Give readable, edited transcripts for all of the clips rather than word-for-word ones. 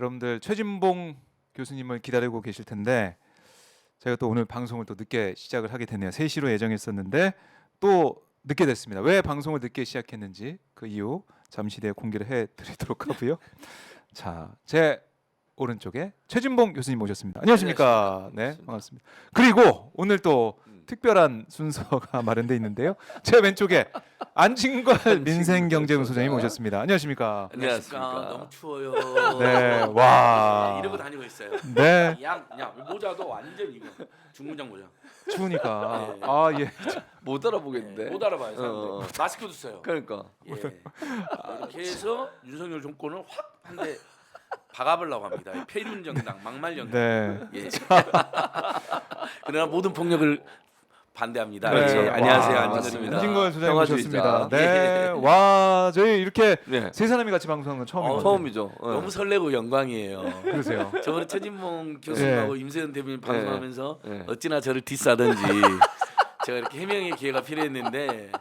여러분들 최진봉 교수님을 기다리고 계실 텐데 제가 또 오늘 방송을 또 늦게 시작을 하게 되네요. 3시로 예정했었는데 또 늦게 됐습니다. 왜 방송을 늦게 시작했는지 그 이유 잠시 뒤에 공개를 해드리도록 하고요. 자, 제 오른쪽에 최진봉 교수님 모셨습니다. 안녕하십니까? 네, 반갑습니다. 그리고 오늘 또 특별한 순서가 마련돼 있는데요. 제 왼쪽에 안진걸 민생경제연구소장님 모셨습니다. 안녕하십니까? 안녕하십니까. 너무 추워요. 네, 와. 이러고 다니고 있어요. 네, 양 모자도 완전 이거 중무장 모자. 추우니까. 네. 아 예. 못 알아보겠는데. 못 알아봐요 사람들. 마스크도 써요. 그러니까. 예. 이렇게 해서 윤석열 정권을 확 한 대 박아보려고 합니다. 폐륜 정당, 막말 정당. 네. 예. 그러나 모든 폭력을 반대합니다. 네. 예. 안녕하세요, 와, 안진걸입니다. 안진걸 소장님 평화주의자. 모셨습니다. 네. 와, 저희 이렇게 네. 세 사람이 같이 방송하는 건 처음인 것 같아요. 처음이죠. 너무 설레고 영광이에요. 그러세요. 저번에 최진봉 교수님하고 임세현 대변인 방송하면서 네. 어찌나 저를 디스하던지 제가 이렇게 해명의 기회가 필요했는데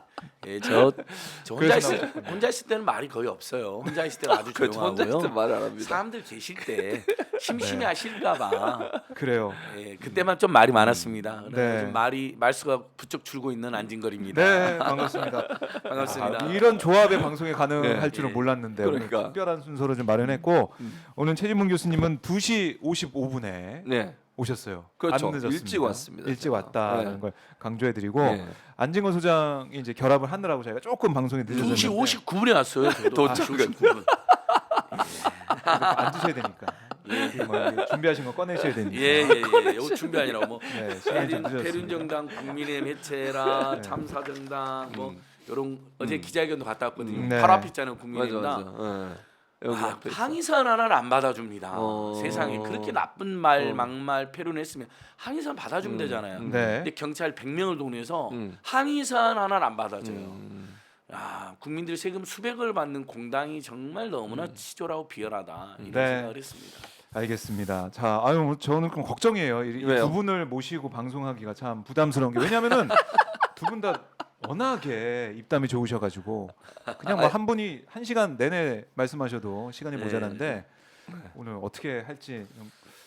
저 혼자 있을 때는 말이 거의 없어요. 혼자 있을 때는 아주 그렇죠. 혼자 있을 때 조용하고요. 말을 안 합니다. 사람들 계실 때 심심해하실까봐 그래요. 그때만 좀 말이 많았습니다. 네. 좀 말수가 부쩍 줄고 있는 안진걸입니다. 네, 반갑습니다. 반갑습니다. 아, 이런 조합의 방송이 가능할 네. 줄은 예. 몰랐는데 오늘 그러니까. 특별한 순서를 좀 마련했고 오늘 최진봉 교수님은 2시 55분에 네. 오셨어요. 그렇죠. 안 늦었습니다. 일찍 왔습니다, 일찍 제가. 왔다는 네. 걸 강조해드리고 네. 안진걸 소장이 이제 결합을 하느라고 저희가 조금 방송이 늦어졌는데 2시 59분에 왔어요. 저도. 도착을. 2시 59분. 앉으셔야 되니까 뭐 준비하신 거 꺼내셔야 되니까. 예예예. 이거 준비 아니라고 뭐 네, 시간이 좀 늦었습니다. 폐륜정당, 국민의힘 해체라, 네. 참사정당 뭐 이런 어제 기자회견도 갔다 왔거든요. 네. 바로 앞에 있잖아요, 맞아 국민의힘당. 맞아. 네. 여기 앞에 있어. 항의선 하나를 안 받아줍니다. 어. 세상에 그렇게 나쁜 말, 어. 막말, 패륜했으면 항의선 받아주면 되잖아요. 네. 근데 경찰 100명을 동원해서 음. 항의선 하나를 안 받아줘요. 음. 야, 국민들 세금 수백을 받는 공당이 정말 너무나 치졸하고 비열하다 이런 네. 생각을 했습니다. 알겠습니다. 자, 아유 저는 좀 걱정이에요. 이 왜요? 두 분을 모시고 방송하기가 참 부담스러운 게 왜냐하면은 두 분 다 워낙에 입담이 좋으셔가지고 그냥 뭐 한 분이 1시간 내내 말씀하셔도 시간이 네. 모자란데 오늘 어떻게 할지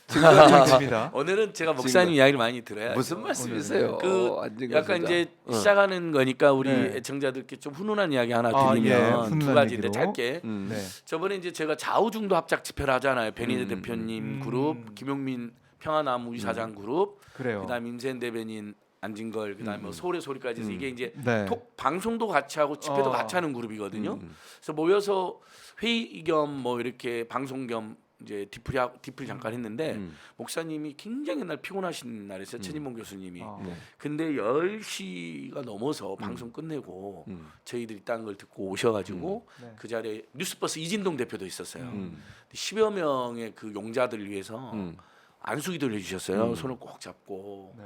지금입니다. 오늘은 제가 목사님 이야기를 많이 들어야 무슨 말씀이세요? 그 안진걸 약간 소장. 이제 시작하는 거니까 우리 네. 애청자들께 좀 훈훈한 이야기 하나 아, 드리면 예, 두 훈훈한 가지인데 얘기로. 짧게 네. 저번에 이제 제가 좌우중도 합작 집회를 하잖아요. 변희재 대표님 그룹, 김용민 평화나무 이사장 그룹, 그래요. 그다음 임세현 대변인 안진걸, 그다음에 뭐 서울의 소리까지 해서 이게 이제 네. 방송도 같이 하고 집회도 어. 같이 하는 그룹이거든요. 그래서 모여서 회의 겸 뭐 이렇게 방송 겸 이제 디프리 잠깐 했는데 목사님이 굉장히 옛날 피곤하신 날이었어요. 최진봉 교수님이. 아. 네. 근데 10시가 넘어서 방송 끝내고 저희들이 딴 걸 듣고 오셔가지고 네. 그 자리에 뉴스버스 이진동 대표도 있었어요. 음. 10여 명의 그 용자들을 위해서 안수기도를 해주셨어요. 손을 꼭 잡고 네.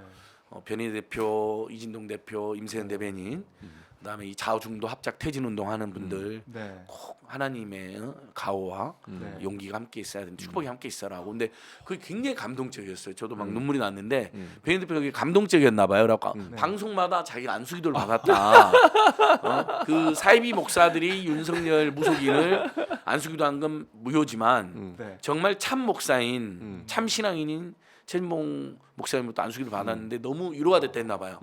변희 대표, 이진동 대표, 임세현 대변인, 그다음에 이 좌우중도 합작 퇴진운동 하는 분들 네. 꼭 하나님의 가호와 네. 용기가 함께 있어야 된다. 축복이 함께 있어라고. 근데 그게 굉장히 감동적이었어요. 저도 막 눈물이 났는데 변희 대표가 그게 감동적이었나 봐요. 그래서 방송마다 자기가 안수기도를 받았다. 그 사이비 목사들이 윤석열 무속인을 안수기도 한 건 무효지만 네. 정말 참 목사인, 참 신앙인인 최진봉 목사님부터 안수기를 받았는데 너무 위로가 됐다 했나 봐요.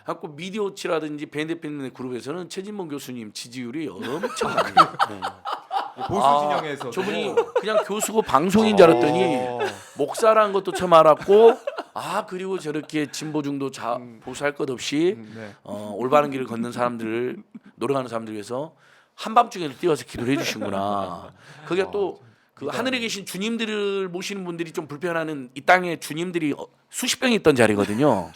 갖고 미디어치라든지 벤 대표님의 그룹에서는 최진봉 교수님 지지율이 엄청 많아요. 보수 진영에서 저분이 그냥 교수고 방송인 줄 알았더니 목사라는 것도 처음 알았고 그리고 저렇게 진보중도 보수할 것 없이 네. 올바른 길을 걷는 사람들을 노력하는 사람들 위해서 한밤중에도 뛰어서 기도를 해주시구나. 그게 또 그 하늘에 계신 주님들을 모시는 분들이 좀 불편하는 이 땅에 주님들이 수십 병이 있던 자리거든요.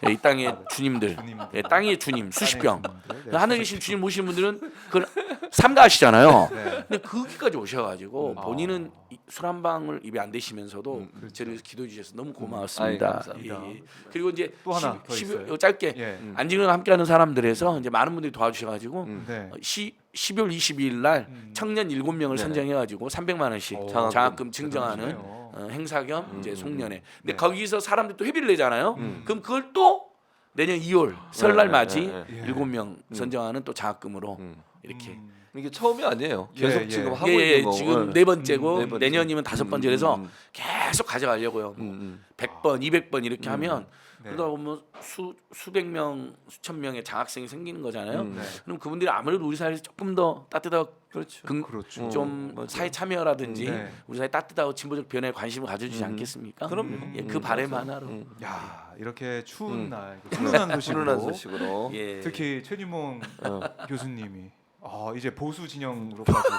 예, 이 땅에 주님들, 예, 땅의 주님 수십 병. 주님들, 네, 하늘에 계신 주님 모시는 분들은 그걸 삼가하시잖아요. 네. 근데 거기까지 오셔가지고 본인은 술 한 방울 입에 안 대시면서도 저를 기도해 주셔서 너무 고마웠습니다. 아이, 감사합니다. 예. 그리고 이제 또 하나 더 있어요. 짧게 예. 안진걸 함께하는 사람들에서 이제 많은 분들이 도와주셔가지고 네. 12월 22일 날 청년 7명을 선정해가지고 300만 원씩 장학금 증정하는 좋네요. 행사 겸 이제 송년회. 근데 거기서 사람들이 또 회비를 내잖아요. 그럼 그걸 또 내년 2월 설날 맞이 네. 7명 선정하는 또 장학금으로 이렇게 이게 처음이 아니에요. 예, 계속 예. 지금 하고 예, 있는 거. 지금 네 번째고 네 번째. 내년이면 다섯 번째라서 계속 가져가려고요. 100번, 200번 이렇게 하면 네. 그러다 보면 수백 명, 수천 명의 장학생이 생기는 거잖아요. 네. 그럼 그분들이 아무래도 우리 사회에서 조금 더 따뜻하고 그렇죠. 그렇죠. 좀 맞아요. 사회 참여라든지 네. 우리 사회 따뜻하고 진보적 변화에 관심을 가져주지 않겠습니까? 그럼요. 예, 그 바람 하나로. 야, 이렇게 추운 날 훈훈한 소식으로, 훈훈한 소식으로. 예. 특히 최진봉 교수님이 이제 보수 진영으로까지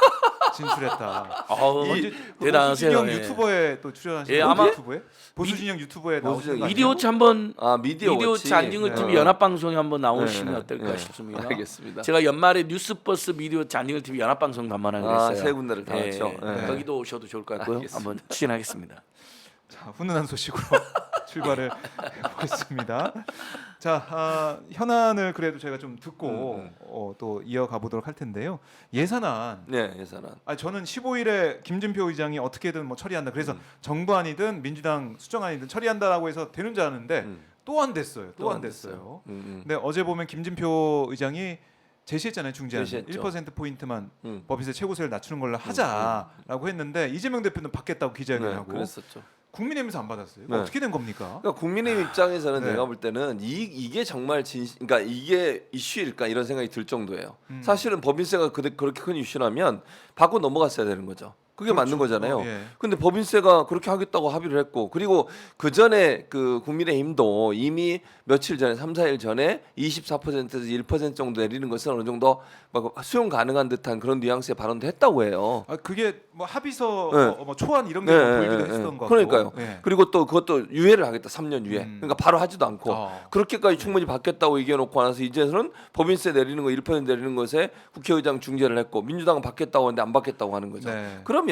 진출했다. 어우, 이 대단하세요. 보수 진영 예. 유튜버에 또 출연하시는 예, 아마 유튜브에 보수 진영 유튜브에 보수 나오시는 진영 거 미디어워치 한번 미디어워치 안진걸 TV 네. 연합방송에 한번 나오시면 네. 어떨까 네. 싶습니다. 알겠습니다. 제가 연말에 뉴스버스 미디어워치 안진걸 TV 연합방송도 한번 하기로 했어요. 세 군데를 다 예, 하죠. 네. 거기도 오셔도 좋을 것 같고요. 알겠습니다. 한번 추진하겠습니다. 자, 훈훈한 소식으로 출발을 해보겠습니다. 자, 현안을 그래도 제가 좀 듣고 또 이어가 보도록 할 텐데요. 예산안. 네, 예산안. 저는 15일에 김진표 의장이 어떻게든 뭐 처리한다. 그래서 정부안이든 민주당 수정안이든 처리한다라고 해서 되는 줄 아는데 또 안 됐어요. 또 안 됐어요. 근데 어제 보면 김진표 의장이 제시했잖아요. 중재안 제시했죠. 1% 포인트만 음. 법인세 최고세를 낮추는 걸로 하자라고 했는데 이재명 대표는 받겠다고 네, 기자회견하고 그랬었죠. 국민의힘에서 안 받았어요. 네. 어떻게 된 겁니까? 그러니까 국민의힘 입장에서는 네. 내가 볼 때는 이게 정말 그러니까 이게 이슈일까 이런 생각이 들 정도예요. 사실은 법인세가 그렇게 큰 이슈라면 받고 넘어갔어야 되는 거죠. 그게 맞는 거잖아요. 예. 근데 법인세가 그렇게 하겠다고 합의를 했고 그리고 그 전에 그 국민의힘도 이미 며칠 전에 3, 4일 전에 24%에서 1% 정도 내리는 것은 어느 정도 막 수용 가능한 듯한 그런 뉘앙스의 발언도 했다고 해요. 그게 뭐 합의서 네. 뭐 초안 이런 게 네, 뭐 보이기도 네, 했었던 네. 것 같고. 그러니까요. 네. 그리고 또 그것도 유예를 하겠다. 3년 유예. 그러니까 바로 하지도 않고 그렇게까지 충분히 받겠다고 얘기해 놓고 나서 이제는 법인세 내리는 거 1% 내리는 것에 국회의장 중재를 했고 민주당은 받겠다고 하는데 안 받겠다고 하는 거죠. 네. 그러면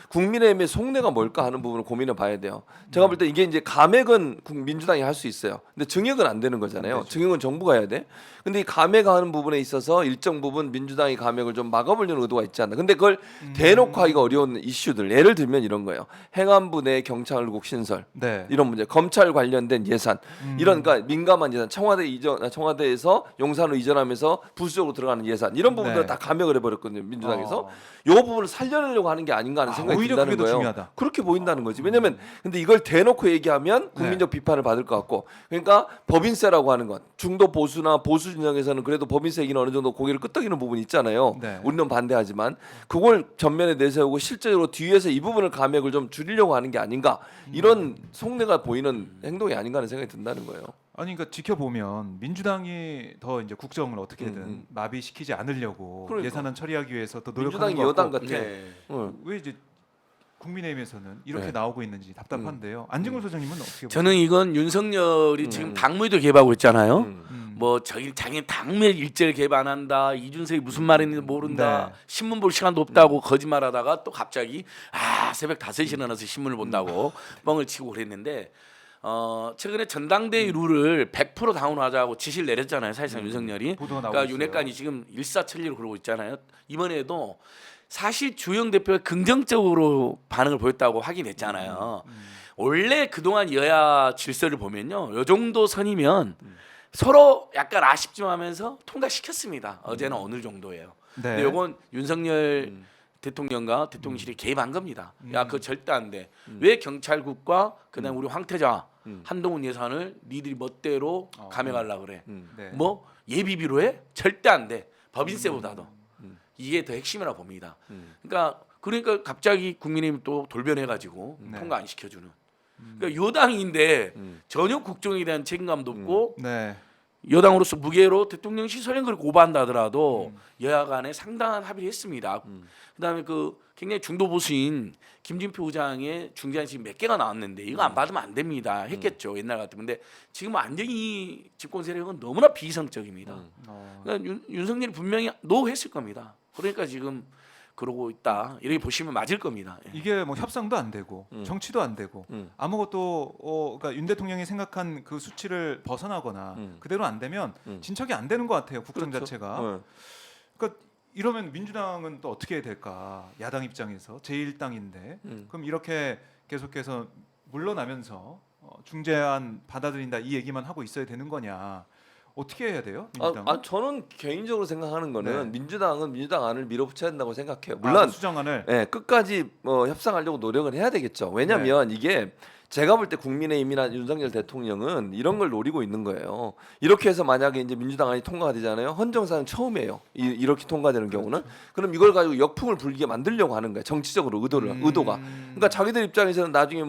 국민의힘의 속내가 뭘까 하는 부분을 고민해 봐야 돼요. 제가 볼 때 이게 이제 감액은 민주당이 할 수 있어요. 근데 증액은 안 되는 거잖아요. 증액은 정부가 해야 돼. 근데 이 감액하는 부분에 있어서 일정 부분 민주당이 감액을 좀 막아보려는 의도가 있지 않나. 근데 그걸 대놓고 하기가 어려운 이슈들. 예를 들면 이런 거예요. 행안부 내 경찰국 신설. 네. 이런 문제, 검찰 관련된 예산, 이런 그러니까 민감한 예산, 청와대에서 용산으로 이전하면서 부수적으로 들어가는 예산 이런 부분들 네. 다 감액을 해버렸거든요 민주당에서. 이 부분을 살려내려고 하는 게 아닌가 하는 생각이 오히려 든다는 그게 더 거예요. 중요하다. 그렇게 보인다는 거지. 왜냐면 근데 이걸 대놓고 얘기하면 국민적 비판을 받을 것 같고, 그러니까 법인세라고 하는 것, 중도 보수나 보수 진영에서는 그래도 법인세 얘기는 어느 정도 고개를 끄덕이는 부분이 있잖아요. 네. 우리는 반대하지만 그걸 전면에 내세우고 실제로 뒤에서 이 부분을 감액을 좀 줄이려고 하는 게 아닌가, 이런 속내가 보이는 행동이 아닌가 하는 생각이 든다는 거예요. 아니 그러니까 지켜보면 민주당이 더 이제 국정을 어떻게든 마비시키지 않으려고 그러니까. 예산안 처리하기 위해서 더 노력하는 민주당이 것 여당 같고 같아. 네. 왜 이제 국민의힘에서는 이렇게 네. 나오고 있는지 답답한데요. 안진걸 소장님은 어떻게 보세요? 저는 이건 윤석열이 지금 당무도 개입하고 있잖아요. 뭐 자기 당일 일제를 개입 안 한다. 이준석이 무슨 말인지 모른다. 네. 신문 볼 시간도 없다고 거짓말하다가 또 갑자기 새벽 5시에 일어나서 신문을 본다고 뻥을 치고 그랬는데 최근에 전당대회 룰을 100% 다운하자고 지시를 내렸잖아요. 사실상 윤석열이. 보도가 나오고 그러니까 있어요. 윤핵관이 지금 일사천리로 그러고 있잖아요. 이번에도 사실 주영 대표가 긍정적으로 반응을 보였다고 확인했잖아요. 원래 그동안 여야 질서를 보면요, 요 정도 선이면 서로 약간 아쉽지만 하면서 통과시켰습니다. 어제는 어느 정도예요. 네. 근데 요건 윤석열 대통령과 대통령실이 개입한 겁니다. 야, 그거 절대 안 돼. 왜 경찰국과 그다음 우리 황태자 한동훈 예산을 니들이 멋대로 감액하려고 그래? 네. 뭐 예비비로 해? 절대 안 돼. 법인세보다도. 이게 더 핵심이라 봅니다. 그러니까 갑자기 국민의힘 또 돌변해가지고 네. 통과 안 시켜주는. 그러니까 여당인데 전혀 국정에 대한 책임감도 없고 네. 여당으로서 무게로 대통령실 설령 그렇게 오버한다 하더라도 여야 간에 상당한 합의를 했습니다. 그다음에 그 굉장히 중도 보수인 김진표 의장의 중재안 지금 몇 개가 나왔는데 이거 안 받으면 안 됩니다. 했겠죠. 옛날 같으면. 근데 지금 완전히 집권 세력은 너무나 비이성적입니다. 그러니까 윤석열이 분명히 노했을 겁니다. 그러니까 지금 그러고 있다. 이렇게 보시면 맞을 겁니다. 예. 이게 뭐 협상도 안 되고 정치도 안 되고 아무것도 그러니까 윤 대통령이 생각한 그 수치를 벗어나거나 그대로 안 되면 진척이 안 되는 것 같아요. 국정 그렇죠. 자체가. 그러니까 이러면 민주당은 또 어떻게 해야 될까? 야당 입장에서 제1당인데 그럼 이렇게 계속해서 물러나면서 중재안 받아들인다 이 얘기만 하고 있어야 되는 거냐? 어떻게 해야 돼요? 민주당은? 저는 개인적으로 생각하는 거는 네. 민주당은 민주당 안을 밀어붙여야 된다고 생각해요. 그 물론 수정안을 끝까지 협상하려고 노력을 해야 되겠죠. 왜냐하면 이게 제가 볼 때 국민의힘이나 윤석열 대통령은 이런 걸 노리고 있는 거예요. 이렇게 해서 만약에 이제 민주당 안이 통과가 되잖아요. 헌정사상 처음이에요. 이렇게 통과되는 경우는 그럼 이걸 가지고 역풍을 불게 만들려고 하는 거예요. 정치적으로 의도가. 그러니까 자기들 입장에서는 나중에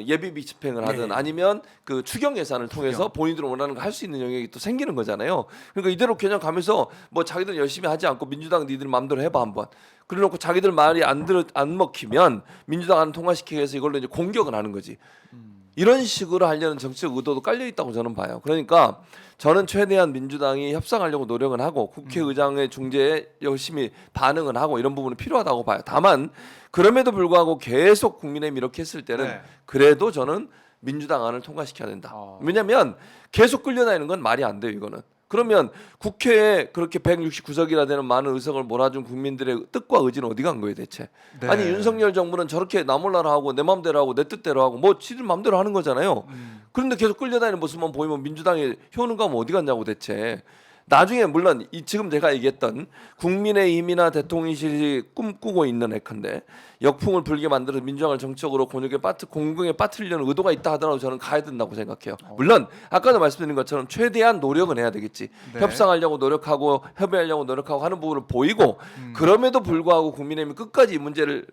예비비 집행을 하든 아니면 그 추경 예산을 통해서 본인들 원하는 거 할 수 있는 영역이 또 생기는 거잖아요. 그러니까 이대로 그냥 가면서 자기들 열심히 하지 않고 민주당 니들 마음대로 해봐 한번. 그래놓고 자기들 말이 안 먹히면 민주당 안 통과시키기 위해서 이걸로 이제 공격을 하는 거지. 이런 식으로 하려는 정치적 의도도 깔려 있다고 저는 봐요. 그러니까 저는 최대한 민주당이 협상하려고 노력은 하고 국회의장의 중재에 열심히 반응은 하고 이런 부분은 필요하다고 봐요. 다만 그럼에도 불구하고 계속 국민의힘이 이렇게 했을 때는 그래도 저는 민주당 안을 통과시켜야 된다. 왜냐하면 계속 끌려다니는 건 말이 안 돼요. 이거는. 그러면 국회에 그렇게 169석이나 되는 많은 의석을 몰아준 국민들의 뜻과 의지는 어디 간 거예요 대체? 네. 아니 윤석열 정부는 저렇게 나 몰라라 하고 내 맘대로 하고 내 뜻대로 하고 지들 맘대로 하는 거잖아요. 그런데 계속 끌려다니는 모습만 보이면 민주당의 효능감은 어디 갔냐고 대체. 나중에 물론 지금 제가 얘기했던 국민의힘이나 대통령실이 꿈꾸고 있는 액컨데 역풍을 불게 만들어 민주당을 정치적으로 공공에 빠뜨리려는 의도가 있다 하더라도 저는 가야 된다고 생각해요. 물론 아까도 말씀드린 것처럼 최대한 노력은 해야 되겠지. 협상하려고 노력하고 협의하려고 노력하고 하는 부분을 보이고 그럼에도 불구하고 국민의힘이 끝까지 이 문제를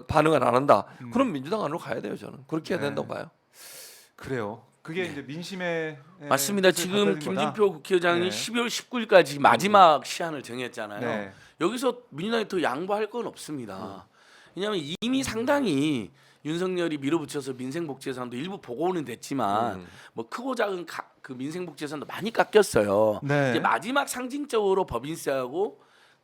반응을 안 한다. 그럼 민주당 안으로 가야 돼요. 저는 그렇게 해야 된다고 봐요. 그래요. 그게 이제 민심의 맞습니다. 뜻을 지금 받들린 거다? 김진표 국회의장이 네. 12월 19일까지 마지막 시한을 정했잖아요. 네. 여기서 민주당이 더 양보할 건 없습니다. 왜냐하면 이미 상당히 윤석열이 밀어붙여서 민생복지 예산도 일부 보고는 됐지만 크고 작은 그 민생복지 예산도 많이 깎였어요. 네. 이제 마지막 상징적으로 법인세하고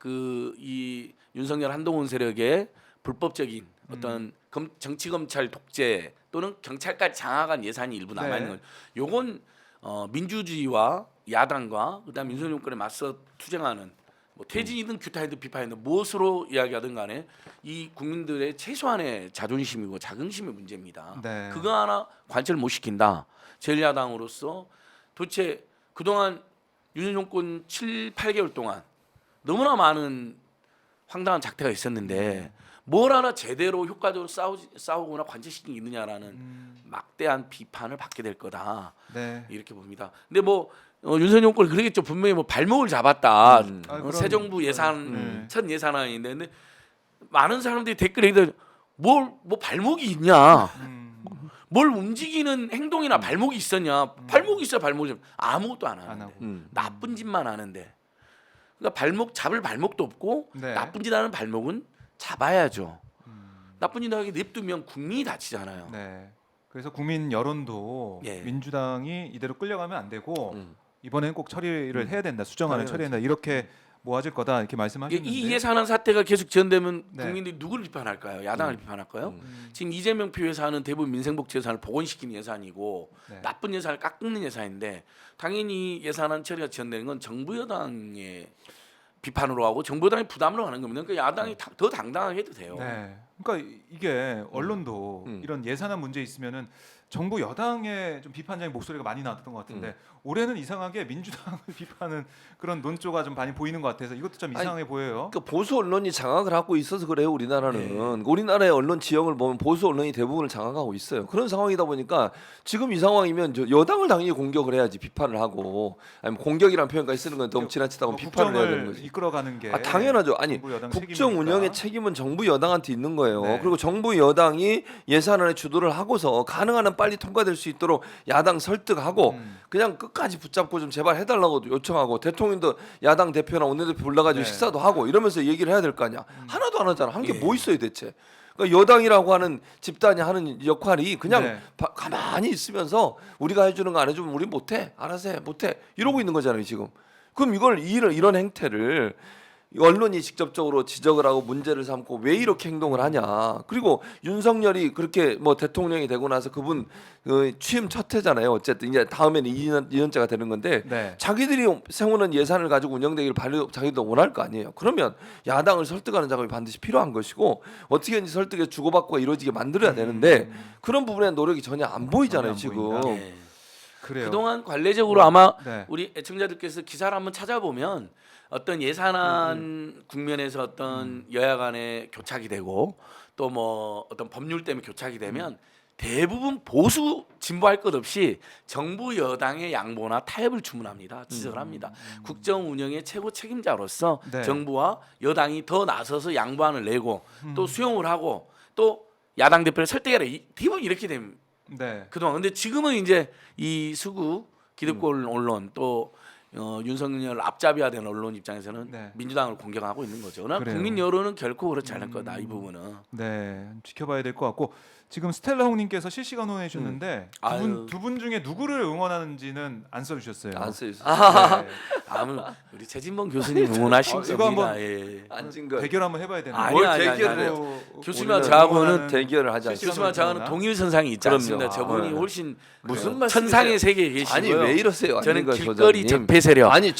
이 윤석열 한동훈 세력의 불법적인 어떤 정치 검찰 독재 또는 경찰까지 장악한 예산이 일부 남아 있는 거죠. 요건 민주주의와 야당과 그다음 윤석열 정권에 맞서 투쟁하는 퇴진이든 규탄이든 비판이든 무엇으로 이야기하든 간에 이 국민들의 최소한의 자존심이고 자긍심의 문제입니다. 네. 그거 하나 관철 못 시킨다. 제1야당으로서 도대체 그동안 윤석열 정권 7, 8개월 동안 너무나 많은 황당한 작태가 있었는데 뭘 하나 제대로 효과적으로 싸우거나 관철시킨 게 있느냐라는 막대한 비판을 받게 될 거다. 네. 이렇게 봅니다. 근데 윤석열 정권이 그러겠죠. 분명히 발목을 잡았다. 새 정부 예산 첫 예산안인데 근데 많은 사람들이 댓글에 뭘 발목이 있냐? 뭘 움직이는 행동이나 발목이 있었냐? 발목이 있어 발목이 아무것도 안 하는데 나쁜 짓만 하는데 그러니까 잡을 발목도 없고 나쁜 짓 하는 발목은 잡아야죠. 나쁜 짓 하게 냅두면 국민이 다치잖아요. 네. 그래서 국민 여론도 민주당이 이대로 끌려가면 안 되고 이번에는 꼭 처리를 해야 된다. 수정안을 처리해야 된다. 이렇게 모아질 거다 이렇게 말씀하셨는데 이 예산안 사태가 계속 지연되면 국민들이 누구를 비판할까요? 야당을 비판할까요? 지금 이재명 표에서는 대부분 민생복지 예산을 복원시키는 예산이고 나쁜 예산을 깎는 예산인데 당연히 예산안 처리가 지연되는 건 정부 여당의 비판으로 하고 정부 여당이 부담으로 하는 겁니다. 그러니까 야당이 더 당당하게 해도 돼요. 네. 그러니까 이게 언론도 이런 예산안 문제 있으면은 정부 여당의 좀 비판적인 목소리가 많이 나왔던 것 같은데 올해는 이상하게 민주당을 비판하는 그런 논조가 좀 많이 보이는 것 같아서 이것도 좀 이상하게 보여요. 그러니까 보수 언론이 장악을 하고 있어서 그래요. 우리나라는 우리나라의 언론 지형을 보면 보수 언론이 대부분을 장악하고 있어요. 그런 상황이다 보니까 지금 이 상황이면 여당을 당연히 공격을 해야지 비판을 하고 아니면 공격이라는 표현까지 쓰는 건 너무 지나치다고 비판을 해야 되는 거지. 이끌어가는 게 당연하죠. 아니 정부 여당 국정 책임이니까. 운영의 책임은 정부 여당한테 있는 거예요. 네. 그리고 정부 여당이 예산안에 주도를 하고서 가능한 한 빨리 통과될 수 있도록 야당 설득하고 그냥 끝까지 붙잡고 좀 제발 해달라고 요청하고 대통령도 야당 대표나 원내대표 불러가지고 식사도 하고 이러면서 얘기를 해야 될 거 아니야. 하나도 안 하잖아. 한 게 뭐 있어요 대체. 그러니까 여당이라고 하는 집단이 하는 역할이 그냥 가만히 있으면서 우리가 해주는 거 안 해주면 우리 못해. 알아서 해. 못해. 이러고 있는 거잖아요 지금. 그럼 이런 행태를 언론이 직접적으로 지적을 하고 문제를 삼고 왜 이렇게 행동을 하냐. 그리고 윤석열이 그렇게 대통령이 되고 나서 그분 취임 첫 해잖아요. 어쨌든 이제 다음에는 2년째가 되는 건데 자기들이 세우는 예산을 가지고 운영되기를 자기도 원할 거 아니에요. 그러면 야당을 설득하는 작업이 반드시 필요한 것이고 어떻게든지 설득에 주고받고 이루어지게 만들어야 되는데 그런 부분에 노력이 전혀 안 보이잖아요 지금. 그래요. 그동안 관례적으로 아마 네. 우리 애청자들께서 기사를 한번 찾아보면 어떤 예산안 국면에서 어떤 여야 간의 교착이 되고 또 뭐 어떤 법률 때문에 교착이 되면 대부분 보수 진보할 것 없이 정부 여당의 양보나 타협을 주문합니다. 지적을 합니다. 국정 운영의 최고 책임자로서 네. 정부와 여당이 더 나서서 양보안을 내고 또 수용을 하고 또 야당 대표를 설득해라. 대부분 이렇게 됩니다. 네. 그동안. 근데 지금은 이제 이 수구 기득권 언론 또 윤석열 앞잡이가 된 언론 입장에서는 네. 민주당을 공격하고 있는 거죠. 그러나 그래요. 국민 여론은 결코 그렇지 않을 거다. 이 부분은. 네, 지켜봐야 될 것 같고 지금 스텔라 홍님께서 실시간 후원해 주셨는데 아유. 두 분 중에 누구를 응원하는지는 안 써주셨어요. 안 쓰여 있어. 네. 아무 우리 최진봉 교수님 응원하신 이거 한번 겁니다. 예. 앉은 거. 대결 한번 해봐야 되나요? 아니요, 아니요, 대결을 교수님과 우리는 저하고는 대결을 하지 않습니다. 교수님과 저하고는 동일선상이 있지 그럼요. 않습니다. 저분이 네. 훨씬 무슨 그 천상의 말씀이세요? 세계에 계시고요. 아니 왜 이러세요? 저는 앉은 거, 길거리 소장님. 적폐 세력. 아니 예,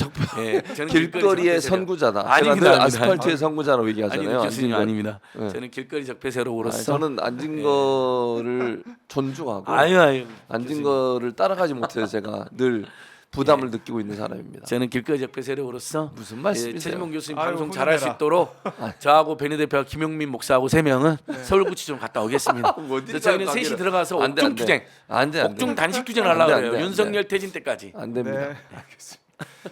저는 길거리의 적폐 세력. 선구자다. 아닙니다, 제가 늘 아닙니다. 아스팔트의 선구자라고 얘기하잖아요. 아니 교수님 앉은 거. 아닙니다. 네. 저는 길거리 적폐 세력으로서 저는 앉은 거를 존중하고 아유. 앉은 거를 따라가지 못해서 제가 늘 부담을 느끼고 있는 사람입니다. 저는 길거리 적폐 세력으로서 무슨 예, 말씀이세요? 최진봉 교수님 아유, 방송 잘할 수 훈훈해라. 있도록 저하고 베니 대표와 김용민 목사하고 3명은 서울구치 좀 갔다 오겠습니다. 그래서 저희는 셋이 들어가서 안 돼, 안 돼. 옥중 투쟁, 안 돼, 안 돼. 옥중 단식 안 투쟁을 하려고 돼, 안 그래요. 돼, 안 윤석열 퇴진 때까지. 안 됩니다. 네, 알겠습니다.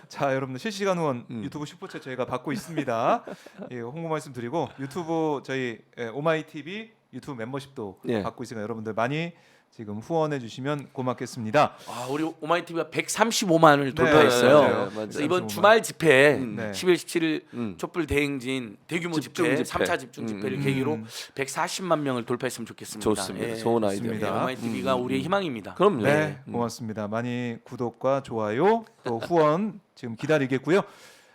자, 여러분들 실시간 후원 유튜브 슈퍼챗 저희가 받고 있습니다. 예, 홍보 말씀드리고 유튜브 저희 오마이 TV 유튜브 멤버십도 예. 받고 있으니까 여러분들 많이 지금 후원해 주시면 고맙겠습니다. 아, 우리 오마이 TV가 135만을 네, 돌파했어요. 맞아요. 맞아요. 그래서 이번 135만. 주말 집회 네. 10일 17일 음. 촛불 대행진 대규모 집중 집회, 집회. 3차 집중 집회를 계기로 140만 명을 돌파했으면 좋겠습니다. 좋습니다. 예. 좋은 좋습니다. 아이디어입니다. 오마이 TV가 우리의 희망입니다. 그럼요. 네, 고맙습니다. 많이 구독과 좋아요 또 후원 지금 기다리겠고요.